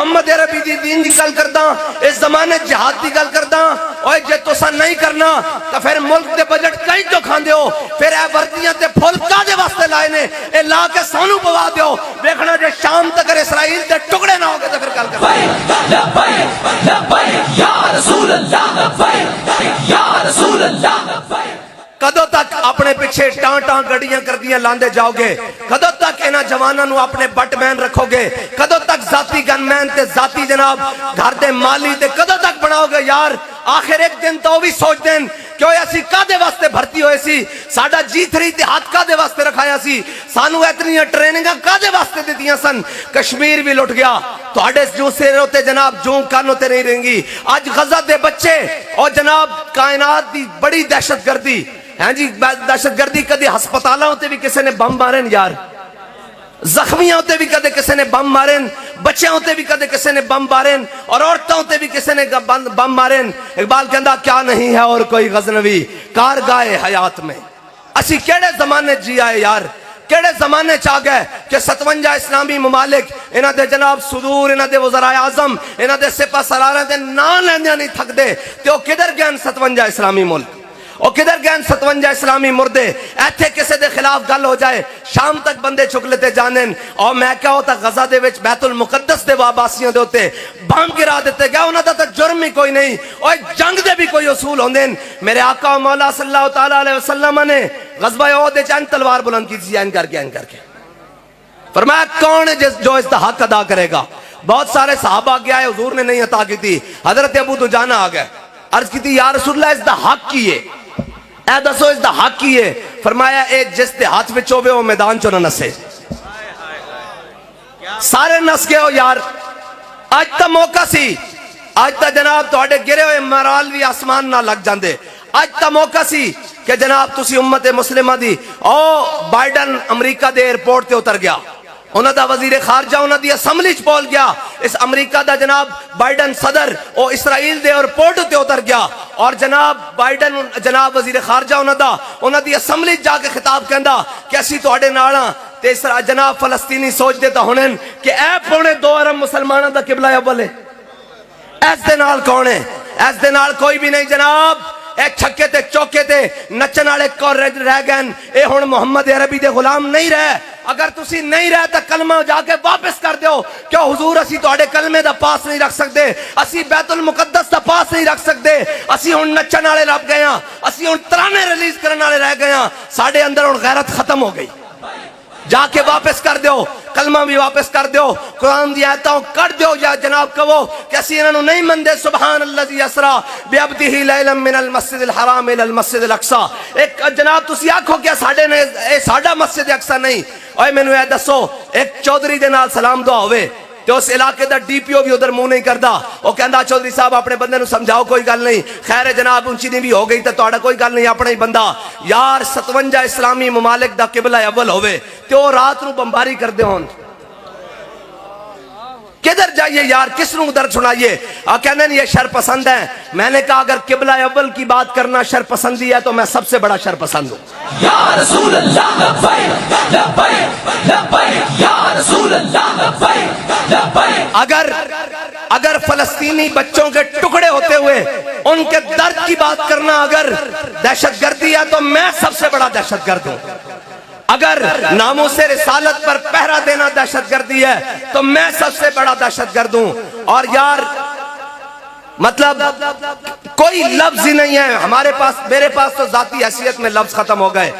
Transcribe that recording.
محمد عربی دی دین دی گل کردا اس زمانے جہاد دی گل کردا اوے جے تساں نہیں کرنا تو پھر ملک دے بجٹ کئی جو کھاندے ہو پھر اے وردیاں تے پھل کادے واسطے لائے نے اے لا کے سانو پوا دیو دیکھنا جے شام تک اسرائیل دے ٹکڑے نہ ہو گے تو پھر گل کرنا لبیک لبیک یا رسول اللہ لبیک یا رسول اللہ لبیک کدو تک اپنے پیچھے ٹان ٹان گڑیاں کردیاں لاندے جاؤ گے کدو تک انہاں جواناں نو اپنے بٹ مین رکھو گے کدو تک ذاتی گن مین تے ذاتی جناب گھر دے مالی تے کدو تک بناؤ گے یار آخر ایک دن تو بھی سوچ دیں کہ ایسی کادے واسطے بھرتی ہوئے سی ساڑھا G3 اتحاد کادے واسطے رکھایا سی سانو اتنی ٹریننگاں کادے واسطے دیتیاں سن کشمیر بھی لٹ گیا تو آڑے جو سے روتے جناب جو کان ہوتے نہیں رہیں گی آج غزہ دے بچے اور جناب کائنات دی بڑی دہشت گردی ہیں جی دہشت گردی کدی ہسپتالاں ہوتے بھی کسی نے بم مارن یار زخمیاں ہوتے بھی کدے کسی نے بم مارن بچے ہوتے بھی کدے کسی نے بم مارن اور عورتیں ہوتے بھی کسی نے بم مارن اقبال کہندا کیا نہیں ہے اور کوئی غزنوی کارگاہ حیات میں اسی کیڑے زمانے جی آئے یار کیڑے زمانے چاہ گئے کہ 57 اسلامی ممالک انہاں دے جناب صدور انہاں دے وزراء اعظم انہاں دے سپہ سالاروں دے نام لیندیاں نہیں تھک دے تے او کدھر گئے 57 اسلامی ملک اور کدھر گئے 57 اسلامی مردے ایتھے کسے دے خلاف گل ہو جائے شام تک بندے چک لیتے جانن اور میں کیا ہوتا غزہ دے وچ بیت المقدس دے واباسیاں دے ہوتے بم گرا دیتے گیا انہاں دا تو جرم ہی کوئی نہیں اور جنگ دے بھی کوئی اصول ہوندے میرے آقا و مولا صلی اللہ تعالیٰ علیہ وسلم نے غزوہ احد وچ تلوار بلند کی تھی این کر کے فرمایا کون ہے جو اس دا حق ادا کرے گا بہت سارے صحابہ گیا ہے حضور نے نہیں عطا کی تھی حضرت ابو دجانہ آ گئے عرض کی تھی یا رسول اللہ اس دا حق کی ہے اے دسو اس دا حق کی ہے فرمایا اے جس دے ہاتھ میں چوبے وہ میدان چو نہ نسے سارے نس گئے ہو یار آج تا موقع سی آج تا جناب تو اڑے گرے ہوئے مرال بھی آسمان نہ لگ جاندے آج تا موقع سی کہ جناب تسی امت مسلمہ دی او بائیڈن امریکہ دے ایئرپورٹ تے اتر گیا انہاں دا وزیر خارجہ انہاں دی اسمبلی چ پول گیا اس امریکہ دا جناب بائیڈن صدر او اسرائیل دے ایئرپورٹ تے اتر گیا اور جناب بائیڈن جناب وزیر خارجہ انہاں دی اسمبلی جا کے خطاب کہندا کہ اسی تواڈے نال ہاں تے جناب فلسطینی سوچ دے تا ہونن کہ اے پونے 2 ارب مسلماناں دا قبلہ اول ہے ایس دے نال کون ہے ایس دے نال کوئی بھی نہیں جناب اے چھکے تے چوکے تے نچن والے کو رہ گئے اے ہن محمد عربی دے غلام نہیں رہے اگر تسی نہیں رہے تو کلمہ جا کے واپس کر دیو کیوں حضور اسی تواڈے کلمے دا پاس نہیں رکھ سکتے اسی بیت المقدس دا پاس نہیں رکھ سکتے اسی ہن نچن والے رب گئے ہاں اسی ہن ترانے ریلیز کرن والے رہ گئے ہاں ساڈے اندر ہن غیرت ختم ہو گئی جا کے واپس کر دیو کلمہ بھی واپس کر دیو قرآن دی آیتوں کر دیو یا جناب کہو کہ اسی انہوں نہیں مندے سبحان اللذی اسرا بعبدہ لیلا من المسجد الحرام الى المسجد الاقصی ایک جناب تسی آکھو کیا ساڑھا مسجد اقصی نہیں اوہ میں نے یہ دسو ایک چودھری دے نال سلام دعا ہوئے تو اس علاقے دا ڈی پی او بھی ادھر منہ نہیں کردا وہ کہندا چودھری صاحب اپنے بندے نو سمجھاؤ کوئی گل نہیں خیر جناب اونچی نہیں بھی ہو گئی تو تہاڈا کوئی گل نہیں اپنا ہی بندہ یار 57 اسلامی ممالک دا قبلہ اول ہوئے تے او رات نو بمباری کر دے ہون کدھر جائیے یار کس نو ادھر سنائیے کہنے یہ شر پسند ہے میں نے کہا اگر قبلہ اول کی بات کرنا شر پسندی ہے تو میں سب سے بڑا شر پسند ہوں یا رسول اللہ لبیک لبیک لبیک یا رسول اللہ لبیک لبیک اگر فلسطینی بچوں کے ٹکڑے ہوتے ہوئے ان کے درد کی بات کرنا اگر دہشت گردی ہے تو میں سب سے بڑا دہشت گرد ہوں اگر ناموس رسالت پر پہرا دینا دہشت گردی ہے تو میں سب سے بڑا دہشت گرد ہوں اور یار مطلب کوئی لفظ ہی نہیں ہے ہمارے پاس میرے پاس تو ذاتی حیثیت میں لفظ ختم ہو گئے